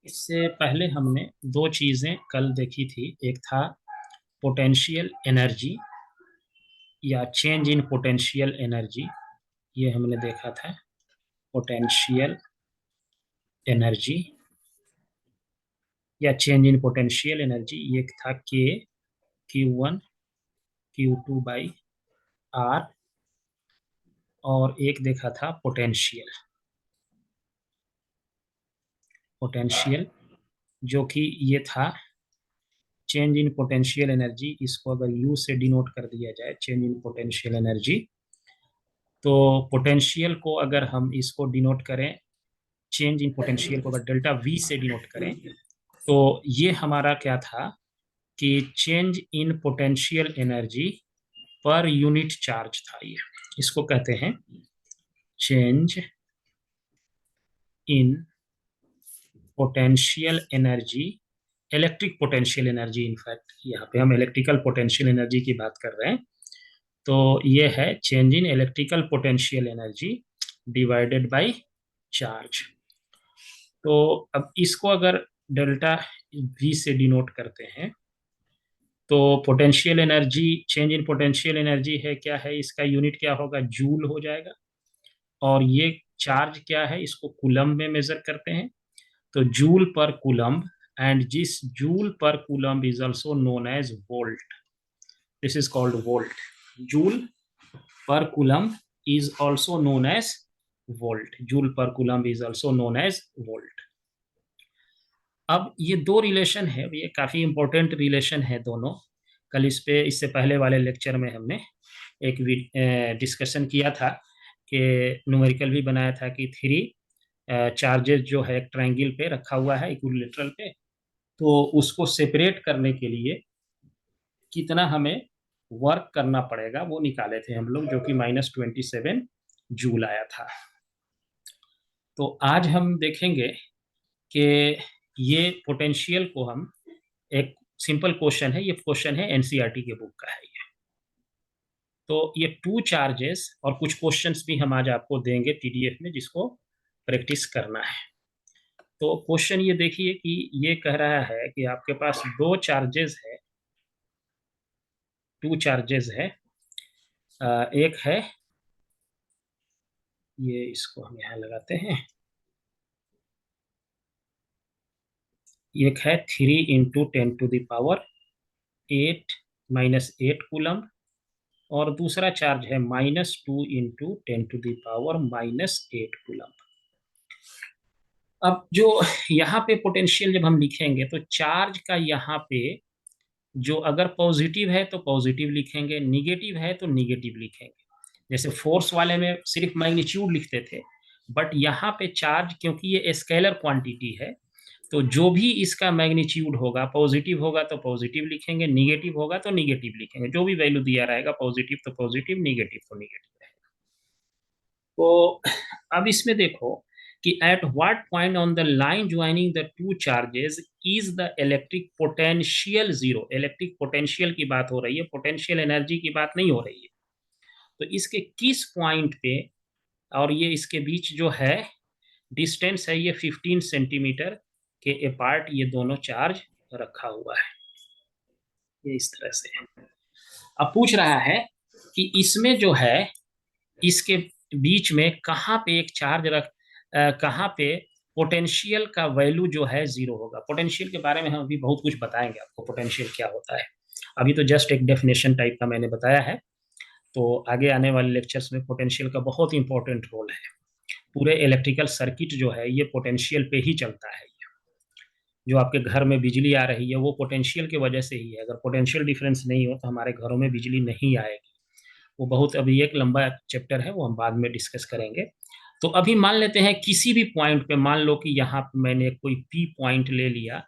इससे पहले हमने दो चीज़ें कल देखी थी। एक था पोटेंशियल एनर्जी या चेंज इन पोटेंशियल एनर्जी, ये हमने देखा था। पोटेंशियल एनर्जी या चेंज इन पोटेंशियल एनर्जी, ये था के Q1 Q2 बाई आर। और एक देखा था पोटेंशियल पोटेंशियल जो कि ये था चेंज इन पोटेंशियल एनर्जी। इसको अगर यू से डिनोट कर दिया जाए, चेंज इन पोटेंशियल एनर्जी, तो पोटेंशियल को अगर हम इसको डिनोट करें, चेंज इन पोटेंशियल को अगर डेल्टा वी से डिनोट करें, तो ये हमारा क्या था कि change in potential energy per unit charge था। ये इसको कहते हैं change in potential energy, electric potential energy. In fact यहाँ पे हम इलेक्ट्रिकल पोटेंशियल एनर्जी की बात कर रहे हैं, तो ये है change in electrical potential energy divided by charge. तो अब इसको अगर डेल्टा वी से डिनोट करते हैं, तो potential energy, change in potential energy है क्या है, इसका यूनिट क्या होगा, जूल हो जाएगा। और ये चार्ज क्या है, इसको कूलम्ब में मेजर करते हैं, तो जूल पर कूलम्ब, एंड जिस joule per coulomb is also known as volt. This is called volt. Joule per coulomb is also known as volt. Joule per coulomb is also known as volt. अब ये दो relation है, ये काफी important relation है दोनों। कल इससे पहले वाले लेक्चर में हमने एक डिस्कशन किया था कि न्यूमेरिकल भी बनाया था कि थ्री चार्जेस जो है ट्रायंगल पे रखा हुआ है इक्विलेटरल पे, तो उसको सेपरेट करने के लिए कितना हमें वर्क करना पड़ेगा वो निकाले थे हम लोग, जो कि -27 जूल आया था। तो आज हम देखेंगे कि ये पोटेंशियल को हम, एक सिंपल क्वेश्चन है, ये क्वेश्चन है एनसीईआरटी के बुक का है ये। तो ये टू चार्जेस और कुछ क्वेश्चंस भी हम आज आपको देंगे पीडीएफ में, जिसको प्रैक्टिस करना है। तो क्वेश्चन ये देखिए कि ये कह रहा है कि आपके पास दो चार्जेस है, टू चार्जेस है। एक है, ये इसको हम यहाँ लगाते हैं, एक है 3 × 10⁻8 -8 कूलम्ब, और दूसरा चार्ज है -2 × 10⁻−8 कूलम्ब। अब जो यहाँ पे पोटेंशियल जब हम लिखेंगे, तो चार्ज का यहाँ पे जो अगर पॉजिटिव है तो पॉजिटिव लिखेंगे, निगेटिव है तो निगेटिव लिखेंगे। जैसे फोर्स वाले में सिर्फ मैग्नीट्यूड लिखते थे, बट यहाँ पे चार्ज, क्योंकि ये स्केलर क्वांटिटी है, तो जो भी इसका मैग्नीट्यूड होगा, पॉजिटिव होगा तो पॉजिटिव लिखेंगे, निगेटिव होगा तो निगेटिव लिखेंगे। जो भी वैल्यू दिया रहेगा, पॉजिटिव तो पॉजिटिव, निगेटिव तो निगेटिव रहेगा। तो अब इसमें देखो कि at what point on the line joining the two charges is the electric potential zero. Electric potential की बात हो रही है, पोटेंशियल एनर्जी की बात नहीं हो रही है। तो इसके किस पॉइंट पे, और ये इसके बीच जो है डिस्टेंस है, ये 15 सेंटीमीटर के अपार्ट ये दोनों चार्ज रखा हुआ है, ये इस तरह से है। अब पूछ रहा है कि इसमें जो है, इसके बीच में कहाँ पे एक चार्ज कहाँ पे पोटेंशियल का वैल्यू जो है जीरो होगा। पोटेंशियल के बारे में हम अभी बहुत कुछ बताएंगे आपको, पोटेंशियल क्या होता है। अभी तो जस्ट एक डेफिनेशन टाइप का मैंने बताया है, तो आगे आने वाले लेक्चर्स में पोटेंशियल का बहुत इंपॉर्टेंट रोल है। पूरे इलेक्ट्रिकल सर्किट जो है ये पोटेंशियल पे ही चलता है। जो आपके घर में बिजली आ रही है वो पोटेंशियल की वजह से ही है। अगर पोटेंशियल डिफरेंस नहीं हो तो हमारे घरों में बिजली नहीं आएगी। वो बहुत, अभी एक लंबा चैप्टर है, वो हम बाद में डिस्कस करेंगे। तो अभी मान लेते हैं किसी भी पॉइंट पे, मान लो कि यहाँ पे मैंने कोई पी पॉइंट ले लिया,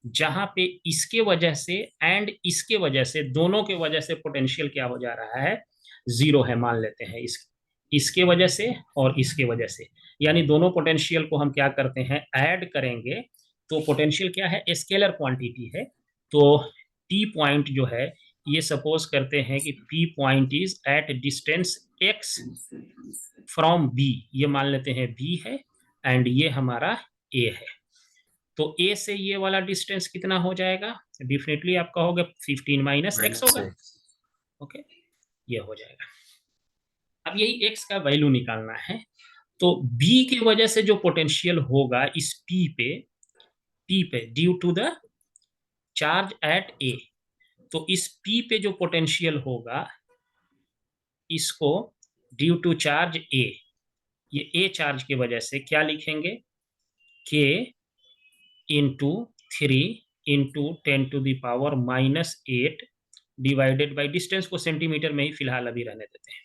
जहां पे इसके वजह से एंड इसके वजह से, दोनों के वजह से पोटेंशियल क्या हो जा रहा है, जीरो है। मान लेते हैं इसके वजह से और इसके वजह से, यानी दोनों पोटेंशियल को हम क्या करते हैं, ऐड करेंगे, तो पोटेंशियल क्या है, स्केलर क्वांटिटी है। तो टी पॉइंट जो है, ये सपोज करते हैं कि P point is at distance X from B, ये मान लेते हैं बी है, एंड ये हमारा ए है। तो ए से ये वाला डिस्टेंस कितना हो जाएगा? डेफिनेटली आप कहोगे 15 माइनस एक्स होगा। ओके, ये हो जाएगा। अब यही एक्स का वैल्यू निकालना है। तो बी की वजह से जो पोटेंशियल होगा इस पी पे due to the charge at A, तो इस पी पे जो पोटेंशियल होगा इसको ड्यू टू चार्ज ए, ये ए चार्ज की वजह से क्या लिखेंगे? के into 3 into 10⁻⁻8 divided by distance को सेंटीमीटर में ही फिलहाल अभी रहने देते हैं,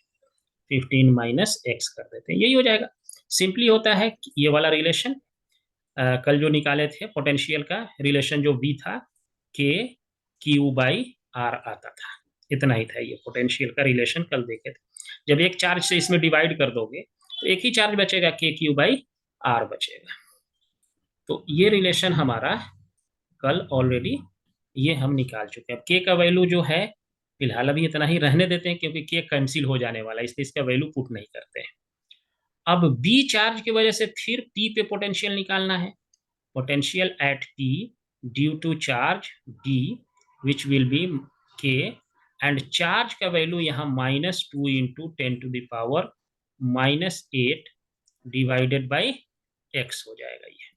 15 माइनस एक्स कर देते हैं, यही हो जाएगा। सिंपली होता है ये वाला रिलेशन कल जो निकाले थे पोटेंशियल का रिलेशन जो बी था, के क्यू बाई आर आता था, इतना ही था ये पोटेंशियल का रिलेशन कल देखे थे। जब एक चार्ज से इसमें डिवाइड कर दोगे तो एक ही चार्ज बचेगा, के क्यू बाई आर बचेगा। तो ये रिलेशन हमारा कल ऑलरेडी ये हम निकाल चुके हैं। अब के का वैल्यू जो है फिलहाल अभी इतना ही रहने देते हैं क्योंकि के कैंसिल हो जाने वाला है, इसलिए इसका वैल्यू पुट नहीं करते हैं। अब बी चार्ज की वजह से फिर पी पे पोटेंशियल निकालना है। potential at P due to charge B which will be K and charge का वैल्यू यहाँ -2 इंटू 10⁻⁻8 डिवाइडेड बाई x हो जाएगा ये,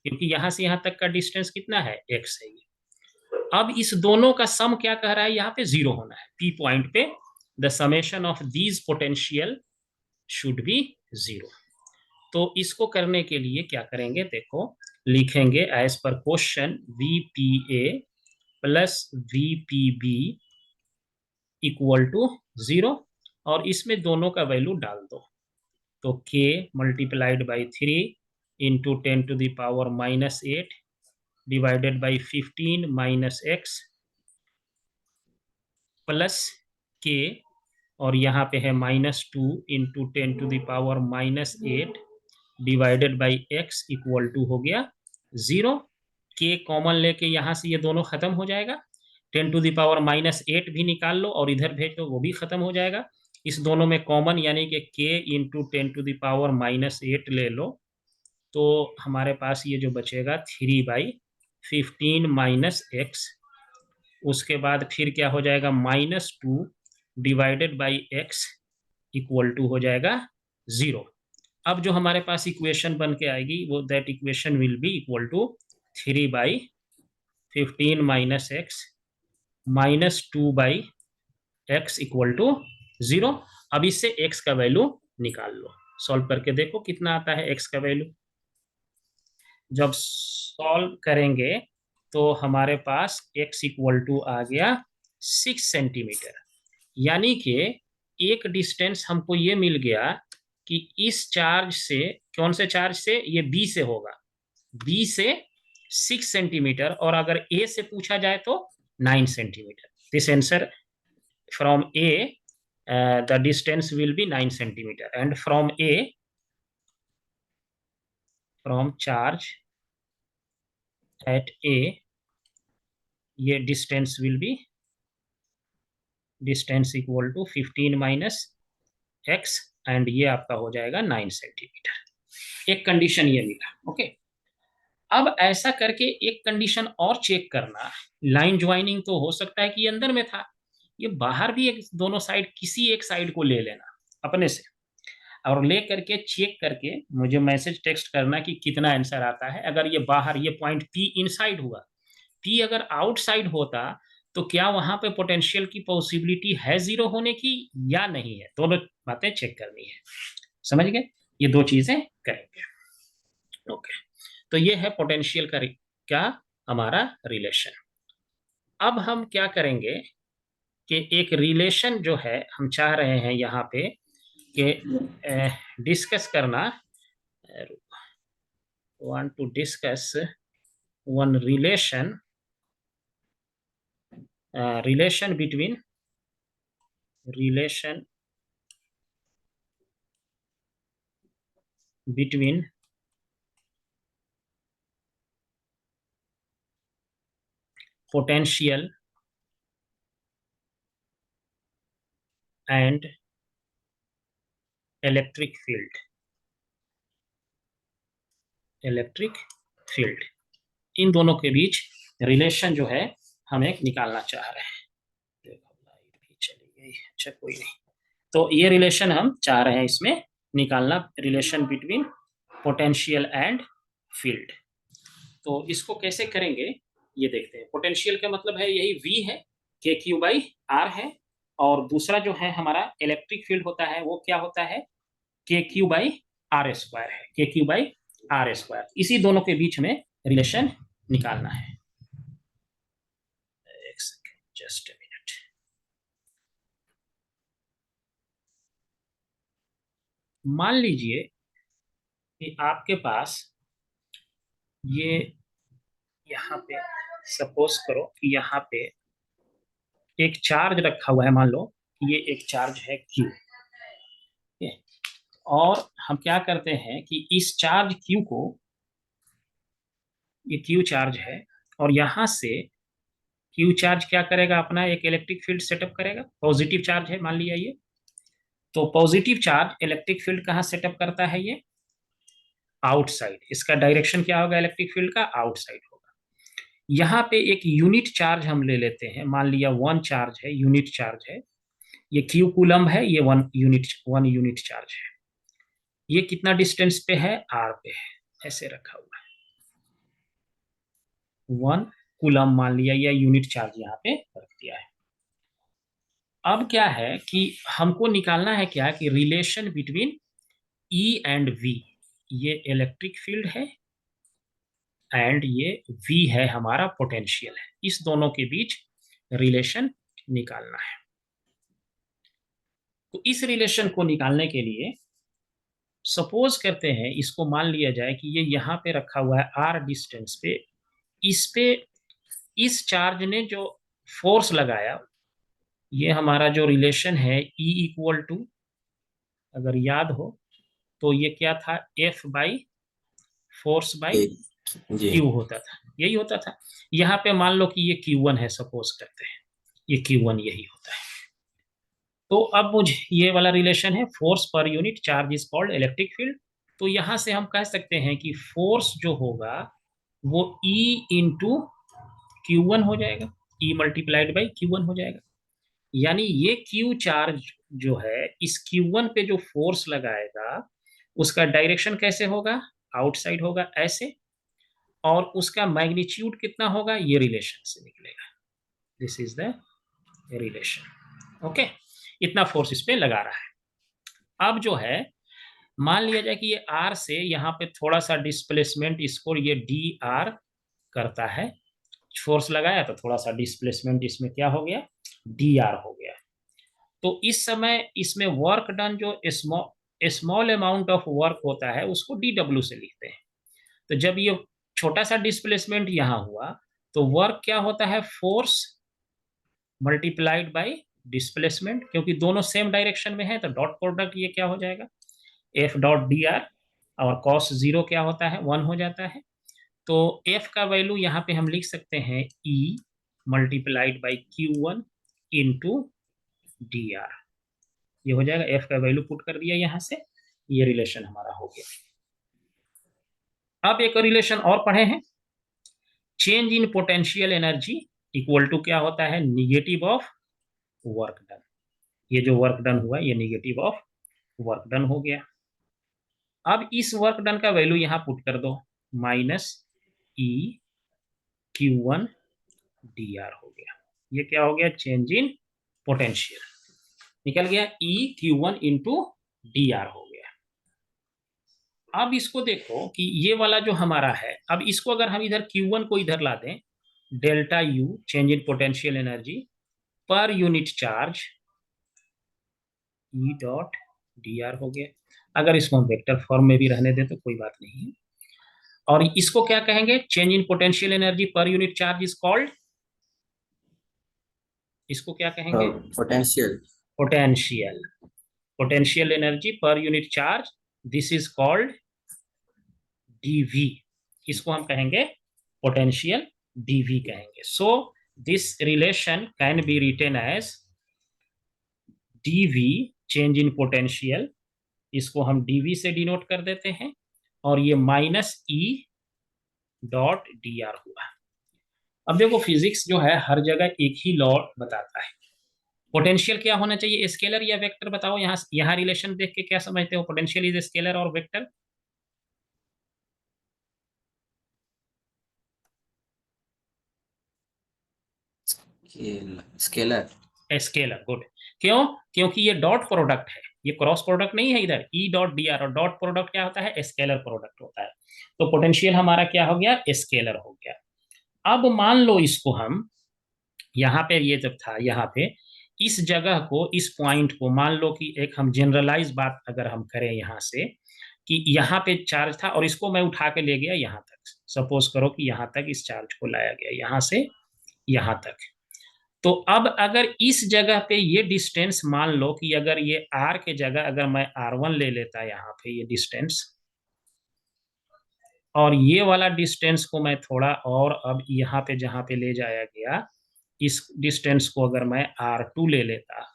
क्योंकि यहाँ से यहाँ तक का डिस्टेंस कितना है? x है ये। अब इस दोनों का सम क्या कह रहा है? यहाँ पे 0 होना है। P पॉइंट पे the summation of these potential should be 0। तो इसको करने के लिए क्या करेंगे? देखो, लिखेंगे as per question VPA plus VPB equal to 0 और इसमें दोनों का वैल्यू डाल दो। तो K multiplied by 3 into 10⁻⁻8 divided by 15 minus X plus K और यहाँ पे है -2 into 10⁻⁻8 divided by X equal to हो गया 0। के कॉमन लेके यहाँ से ये दोनों खत्म हो जाएगा, 10⁻⁻8 भी निकाल लो और इधर भेज दो, वो भी खत्म हो जाएगा। इस दोनों में कॉमन यानी कि के इंटू 10⁻⁻8 ले लो, तो हमारे पास ये जो बचेगा 3/15 माइनस एक्स, उसके बाद फिर क्या हो जाएगा? -2 divided by X equal to हो जाएगा 0। अब जो हमारे पास इक्वेशन बन के आएगी वो that equation will be equal to 3/15 minus X -2/x equal to 0। अब इससे x का वैल्यू निकाल लो, सॉल्व करके देखो कितना आता है x का वैल्यू। जब सॉल्व करेंगे तो हमारे पास x इक्वल टू आ गया 6 सेंटीमीटर, यानी कि एक डिस्टेंस हमको ये मिल गया कि इस चार्ज से, कौन से चार्ज से? ये बी से होगा, बी से 6 सेंटीमीटर, और अगर ए से पूछा जाए तो 9 centimetre. This answer from A the distance will be 9 centimetre and from A, from charge at A, ये distance will be distance equal to 15 minus x and ये आपका हो जाएगा 9 सेंटीमीटर। एक कंडीशन ये मिला। ओके, अब ऐसा करके एक कंडीशन और चेक करना, लाइन ज्वाइनिंग तो हो सकता है कि ये अंदर में था, ये बाहर भी एक, दोनों साइड किसी एक साइड को ले लेना अपने से और ले करके चेक करके मुझे मैसेज टेक्स्ट करना कि कितना आंसर आता है। अगर ये बाहर, ये पॉइंट P इनसाइड हुआ, P अगर आउटसाइड होता तो क्या वहां पे पोटेंशियल की पॉसिबिलिटी है 0 होने की या नहीं है? दोनों बातें चेक करनी है, समझ गए? ये दो चीजें करेंगे। ओके, तो ये है पोटेंशियल का क्या हमारा रिलेशन। अब हम क्या करेंगे कि एक रिलेशन जो है हम चाह रहे हैं यहाँ पे कि डिस्कस करना, want to discuss one relation, relation between potential and electric field, इन दोनों के बीच रिलेशन जो है हम एक निकालना चाह रहे हैं। देखो लाइट भी चली गई, अच्छा कोई नहीं। तो ये रिलेशन हम चाह रहे हैं इसमें निकालना, relation between potential and field. तो इसको कैसे करेंगे ये देखते हैं। पोटेंशियल का मतलब है यही V है, के क्यू बाई आर है, और दूसरा जो है हमारा इलेक्ट्रिक फील्ड होता है वो क्या होता है, के क्यू बाई आर स्क्वायर है, के क्यू बाई आर स्क्वायर। इसी दोनों के बीच में रिलेशन निकालना है। एक सेकेंड, जस्ट अ मिनट। मान लीजिए कि आपके पास ये यहाँ पे सपोज करो कि यहाँ पे एक चार्ज रखा हुआ है, मान लो ये एक चार्ज है Q, और हम क्या करते हैं कि इस चार्ज Q को, ये Q चार्ज है, और यहां से Q चार्ज क्या करेगा, अपना एक इलेक्ट्रिक फील्ड सेटअप करेगा। पॉजिटिव चार्ज है मान लिया ये, तो पॉजिटिव चार्ज इलेक्ट्रिक फील्ड कहाँ सेटअप करता है, ये आउटसाइड। इसका डायरेक्शन क्या होगा इलेक्ट्रिक फील्ड का, आउटसाइड होगा। यहाँ पे एक यूनिट चार्ज हम ले लेते हैं, मान लिया 1 चार्ज है, यूनिट चार्ज है, ये Q कूलम है, ये 1 यूनिट चार्ज है। ये कितना डिस्टेंस पे है, R पे है, ऐसे रखा हुआ है। 1 कूलम मान लिया, या यूनिट चार्ज यहाँ पे रख दिया है। अब क्या है कि हमको निकालना है क्या, कि relation between E and V। ये इलेक्ट्रिक फील्ड है एंड ये V है हमारा पोटेंशियल है, इस दोनों के बीच रिलेशन निकालना है। तो इस रिलेशन को निकालने के लिए सपोज करते हैं, इसको मान लिया जाए कि ये यहाँ पे रखा हुआ है R डिस्टेंस पे, इस पे इस चार्ज ने जो फोर्स लगाया, ये हमारा जो रिलेशन है E इक्वल टू, अगर याद हो तो ये क्या था, F by force by G Q होता था, यही होता था। यहाँ पे मान लो कि ये Q1 है, सपोज करते हैं ये Q1 यही होता है। तो अब मुझे ये वाला रिलेशन है, फोर्स पर unit charge is called electric field. तो यहां से हम कह सकते हैं कि फोर्स जो होगा वो E इंटू Q1 हो जाएगा, E मल्टीप्लाइड बाई Q1 हो जाएगा। यानी ये Q चार्ज जो है, इस Q1 पे जो फोर्स लगाएगा उसका डायरेक्शन कैसे होगा, आउटसाइड होगा ऐसे, और उसका मैग्नीट्यूड कितना होगा, ये रिलेशन से निकलेगा। This is the relation. Okay, इतना फोर्स इस पे लगा रहा है। अब जो है मान लिया जाए कि ये R से यहाँ पे थोड़ा सा डिस्प्लेसमेंट, इसको ये डी आर करता है, फोर्स लगाया तो थोड़ा सा डिस्प्लेसमेंट इसमें क्या हो गया, डी आर हो गया। तो इस समय इसमें वर्क डन जो स्मॉल अमाउंट ऑफ वर्क होता है उसको डी डब्ल्यू से लिखते हैं। तो जब ये छोटा सा डिस्प्लेसमेंट यहाँ हुआ तो वर्क क्या होता है, फोर्स मल्टीप्लाइड बाई डिस्प्लेसमेंट, क्योंकि दोनों सेम डायरेक्शन में है तो डॉट प्रोडक्ट ये क्या हो जाएगा, एफ डॉट डी आर, और कॉस जीरो क्या होता है, 1 हो जाता है। तो एफ का वैल्यू यहाँ पे हम लिख सकते हैं E multiplied by Q1 into D R, ये हो जाएगा। एफ का वैल्यू पुट कर दिया यहाँ से, ये रिलेशन हमारा हो गया। अब एक रिलेशन और पढ़े हैं, change in potential energy equal to क्या होता है, निगेटिव ऑफ वर्क डन। ये जो वर्क डन हुआ ये निगेटिव ऑफ वर्क डन हो गया। अब इस वर्क डन का वैल्यू यहां पुट कर दो, minus E Q1 D R हो गया। ये क्या हो गया, चेंज इन पोटेंशियल निकल गया, E Q1 into D R हो गया। अब इसको देखो कि ये वाला जो हमारा है, अब इसको अगर हम इधर Q1 को इधर ला दें, delta U change in potential energy per unit charge E dot D are हो गया। अगर इसको हम वेक्टर फॉर्म में भी रहने दें तो कोई बात नहीं है। और इसको क्या कहेंगे, change in potential energy per unit charge is called, इसको क्या कहेंगे, potential. Potential. Potential energy per unit charge, this is called DV, इसको हम कहेंगे पोटेंशियल डीवी कहेंगे। So this relation can be written as DV change in potential, इसको हम DV से डिनोट कर देते हैं, और ये minus E dot D are हुआ। अब देखो फिजिक्स जो है हर जगह एक ही लॉ बताता है। पोटेंशियल क्या होना चाहिए, स्केलर या वेक्टर? बताओ, यहाँ रिलेशन देख के क्या समझते हो, पोटेंशियल इज स्केलर और वेक्टर? स्केलर। Scalar, good. क्यों? क्योंकि ये डॉट प्रोडक्ट है, ये क्रॉस प्रोडक्ट नहीं है इधर, ई डॉट डी आर, और डॉट प्रोडक्ट क्या होता है, स्केलर प्रोडक्ट होता है। तो पोटेंशियल हमारा क्या हो गया, स्केलर हो गया। अब मान लो इसको हम यहाँ पे, ये जब था यहाँ पे, इस जगह को, इस पॉइंट को मान लो कि एक हम जनरलाइज बात अगर हम करें यहाँ से, कि यहाँ पे चार्ज था और इसको मैं उठा के ले गया यहाँ तक, सपोज करो कि यहाँ तक इस चार्ज को लाया गया, यहाँ से यहाँ तक। तो अब अगर इस जगह पे ये डिस्टेंस मान लो कि अगर ये r के जगह अगर मैं r1 ले लेता यहाँ पे ये डिस्टेंस, और ये वाला डिस्टेंस को मैं थोड़ा और अब यहाँ पे जहाँ पे ले जाया गया, इस डिस्टेंस को अगर मैं r2 ले लेता,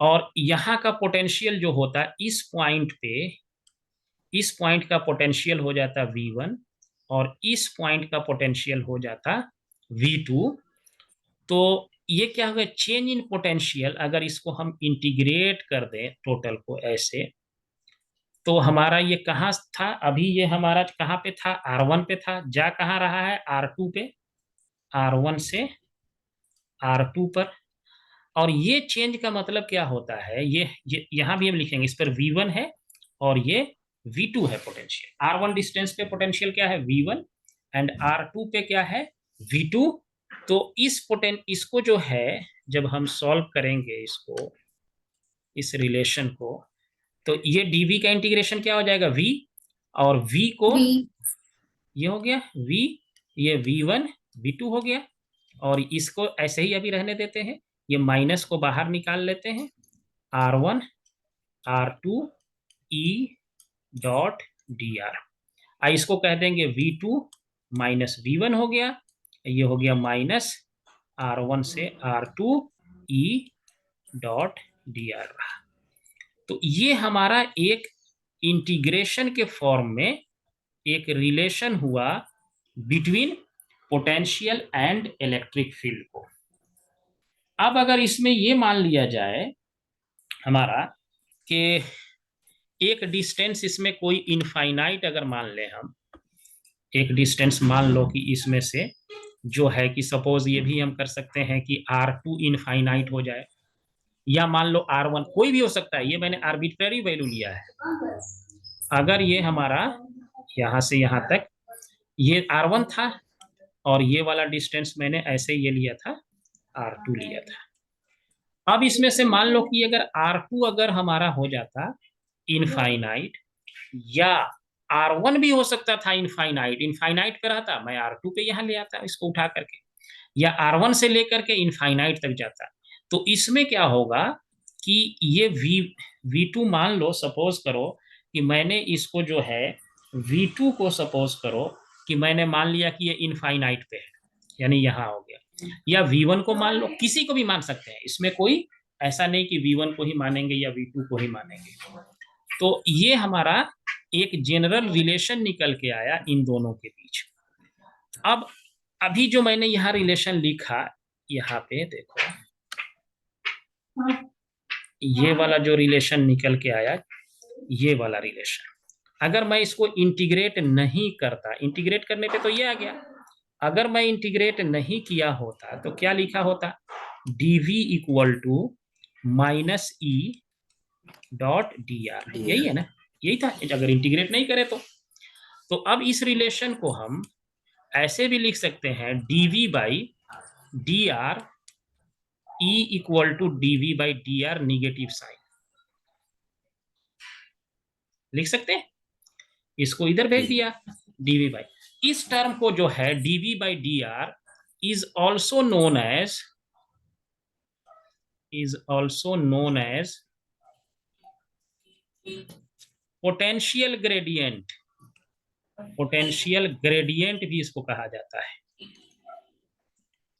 और यहाँ का पोटेंशियल जो होता इस पॉइंट पे, इस पॉइंट का पोटेंशियल हो जाता V1 और इस पॉइंट का पोटेंशियल हो जाता V2। तो ये क्या होगा, चेंज इन पोटेंशियल, अगर इसको हम इंटीग्रेट कर दें टोटल को ऐसे, तो हमारा ये कहाँ था, अभी ये हमारा कहाँ पे था, R1 पे था, जा कहाँ रहा है, R2 पे, R1 से R2 पर। और ये चेंज का मतलब क्या होता है, ये यहाँ भी हम लिखेंगे, इस पर V1 है और ये V2 है पोटेंशियल। R1 डिस्टेंस पे पोटेंशियल क्या है, V1, एंड R2 पे क्या है, V2। तो इसको जो है, जब हम सॉल्व करेंगे इसको, इस रिलेशन को, तो ये dv का इंटीग्रेशन क्या हो जाएगा, v, और v को, V ये हो गया v, ये v1 v2 हो गया, और इसको ऐसे ही अभी रहने देते हैं, ये माइनस को बाहर निकाल लेते हैं, r1 r2 e dot D are, इसको कह देंगे v2 माइनस v1 हो गया, ये हो गया माइनस r1 से r2 e dot D are रहा। तो ये हमारा एक इंटीग्रेशन के फॉर्म में एक रिलेशन हुआ between potential and electric field को। अब अगर इसमें ये मान लिया जाए हमारा कि एक डिस्टेंस इसमें कोई इनफाइनाइट, अगर मान लें हम एक डिस्टेंस मान लो कि इसमें से जो है कि सपोज ये भी हम कर सकते हैं कि R2 इनफाइनाइट हो जाए, या मान लो R1, कोई भी हो सकता है, ये मैंने आर्बिट्ररी वैल्यू लिया है। अगर ये हमारा यहाँ से यहाँ तक ये R1 था और ये वाला डिस्टेंस मैंने ऐसे ये लिया था, R2 लिया था। अब इसमें से मान लो कि अगर R2 अगर हमारा हो जाता इनफाइनाइट, या R1 भी हो सकता था इनफाइनाइट, इनफाइनाइट पे रहता, मैं R2 पे यहाँ ले आता इसको उठा करके, या R1 से लेकर के इनफाइनाइट तक जाता। तो इसमें क्या होगा कि ये V2 मान लो, सपोज करो कि मैंने इसको जो है V2 को सपोज करो कि मैंने मान लिया कि ये इनफाइनाइट पे है, यानी यहाँ हो गया, या V1 को मान लो, किसी को भी मान सकते हैं, इसमें कोई ऐसा नहीं कि V1 को ही मानेंगे या V2 को ही मानेंगे। तो ये हमारा एक जनरल रिलेशन निकल के आया इन दोनों के बीच। अब अभी जो मैंने यहाँ रिलेशन लिखा, यहाँ पे देखो, ये वाला जो रिलेशन निकल के आया, ये वाला रिलेशन, अगर मैं इसको इंटीग्रेट नहीं करता, इंटीग्रेट करने पे तो ये आ गया, अगर मैं इंटीग्रेट नहीं किया होता तो क्या लिखा होता, dv equal to minus E dot D R, यही है ना, यही था अगर इंटीग्रेट नहीं करे तो अब इस रिलेशन को हम ऐसे भी लिख सकते हैं, dv by D R E equal to dv by D R negative sign, लिख सकते हैं, इसको इधर भेज दिया dv बाई, इस टर्म को जो है dv by D R is also known as potential gradient, potential gradient भी इसको कहा जाता है,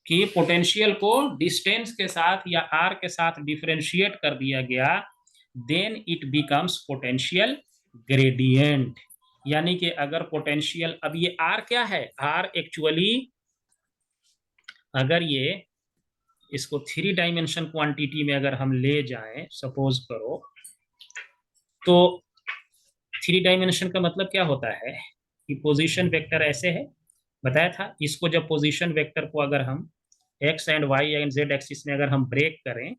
कि पोटेंशियल को डिस्टेंस के साथ या r के साथ डिफरेंशिएट कर दिया गया, then it becomes potential gradient. यानी कि अगर पोटेंशियल, अब ये आर क्या है, आर एक्चुअली अगर ये इसको 3 डायमेंशन क्वांटिटी में अगर हम ले जाएं, सपोज करो, तो 3 डायमेंशन का मतलब क्या होता है कि पोजीशन वेक्टर ऐसे है, बताया था। इसको जब पोजीशन वेक्टर को अगर हम X and Y and Z axis में अगर हम ब्रेक करें,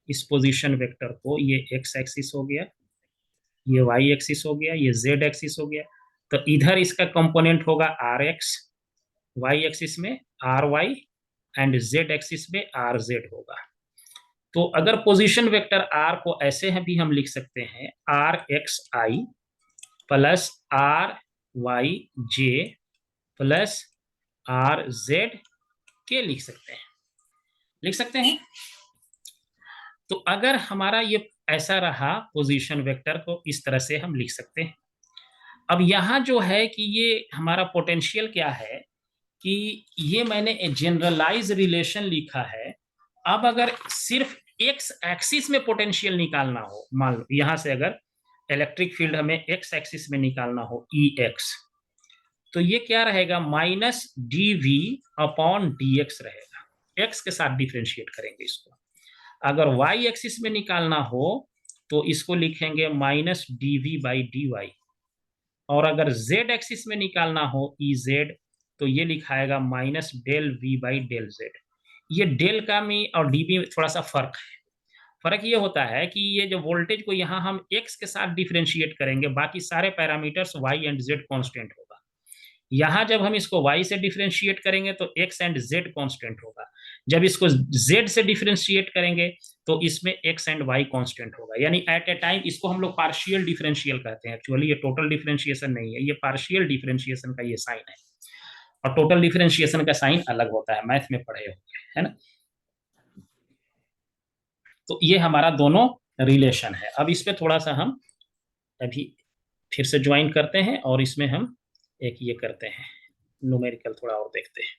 इस पोजीशन वेक्टर को, ये एक्स एक्सिस हो गया, ये वाई एक्सिस हो गया, ये जेड एक्सिस हो गया, तो इधर इसका कंपोनेंट होगा आर एक्स, वाई एक्सिस में R Y, and Z axis में आर जेड होगा। तो अगर पोजीशन वेक्टर आर को ऐसे भी हम लिख सकते हैं, R X I plus R Y J plus R Z के लिख सकते हैं, लिख सकते हैं। तो अगर हमारा ये ऐसा रहा पोजीशन वेक्टर, को इस तरह से हम लिख सकते हैं। अब यहाँ जो है कि ये हमारा पोटेंशियल क्या है कि ये मैंने जनरलाइज रिलेशन लिखा है। अब अगर सिर्फ एक्स एक्सिस में पोटेंशियल निकालना हो, मान लो यहां से अगर इलेक्ट्रिक फील्ड हमें एक्स एक्सिस में निकालना हो, ई एक्स, तो ये क्या रहेगा, minus D V upon D X रहेगा। एक्स के साथ डिफ्रेंशिएट करेंगे इसको। अगर वाई एक्सिस में निकालना हो तो इसको लिखेंगे minus D V by D Y. और अगर जेड एक्सिस में निकालना हो ई जेड, तो ये लिखाएगा minus del V by del Z. ये डेल का में और डी में थोड़ा सा फर्क है। फर्क ये होता है कि ये जो वोल्टेज को यहाँ हम एक्स के साथ डिफ्रेंशिएट करेंगे, बाकी सारे parameters Y and Z constant होगा। यहाँ जब हम इसको y से डिफ्रेंशिएट करेंगे तो x एंड z कांस्टेंट होगा। जब इसको z से डिफ्रेंशिएट करेंगे तो इसमें x एंड y कांस्टेंट होगा। यानी एट ए टाइम इसको हम लोग पार्शियल डिफरेंशियल कहते हैं। एक्चुअली ये टोटल डिफरेंशिएशन नहीं है, ये पार्शियल डिफरेंशिएशन का ये साइन है, और टोटल डिफरेंशिएशन का साइन अलग होता है, मैथ में पढ़े होंगे, है ना। तो ये हमारा दोनों रिलेशन है। अब इस पे थोड़ा सा हम अभी फिर से ज्वाइन करते हैं और इसमें हम एक ये करते हैं, न्यूमेरिकल थोड़ा और देखते हैं।